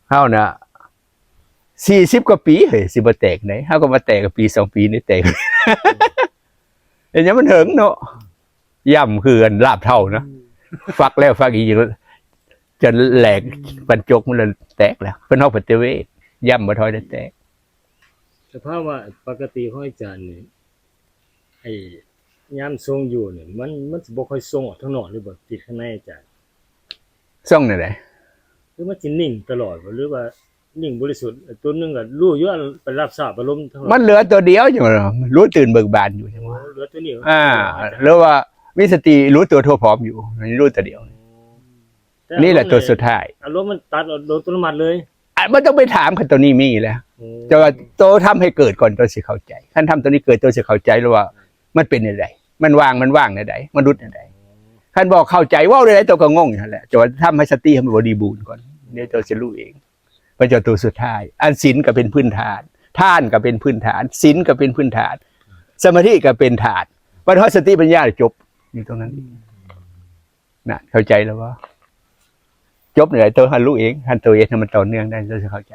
เฮาน่ะ40 กว่าปีเฮ้ยสิบ่แตกไหนเฮาก็มาแตกกับปี2 ปีนี่แตกเห็นยังมันเหิงเนาะย่ำคือกันลาบเท่านะฟักแล้วฟักอีกจนแหลกบรรจกมันเลยแตกแล้วเพิ่นเฮาปฏิเวทย่ำบ่ถอยได้แตกสภาพว่าปกติของอาจารย์นี่ไอ้ยามทรงอยู่นี่มันสิบ่ค่อยทรงออกทางนอกหรือบ่ติดข้างในอาจารย์ ส่งนั่นแหละ หรือมันสินิ่งตลอดบ่หรือว่านิ่งบริสุทธิ์ตัวนึงก็รู้อยู่ว่าไปรับทราบอารมณ์ทั้งหลายมันเหลือตัวเดียวอยู่รู้ตื่นเบิกบานอยู่ใช่มั้ย เหลือตัวนี้หรือว่ามีสติรู้ตัวทั่วพร้อมอยู่รู้ตัวเดียวนี่แหละตัวสุดท้ายอารมณ์มันตัดโดยอัตโนมัติเลยมันต้องไปถามคันตัวนี้มีแล้วจะว่าโตทำให้เกิดก่อนตัวสิเข้าใจคันทำตัวนี้เกิดตัวสิเข้าใจแล้วว่ามันเป็นยังไงมันว่างในใดมันรุดในใดคันบอกเข้าใจว่าในใดตัวก็งงอยู่นั่นแหละจะว่าทำให้สติให้มันบริบูรณ์ก่อนเดี๋ยวตัวจะรู้เองมันจะตัวสุดท้ายอันศีลก็เป็นพื้นฐานทานก็เป็นพื้นฐานศีลก็เป็นพื้นฐานสมาธิก็เป็นฐานปัญญาสติปัญญาจบอยู่ตรงนั้นน่ะเข้าใจแล้วว่าจบไหนตัวหันรู้เองหันตัวเองให้มันต่อเนื่องได้เราจะเข้าใจ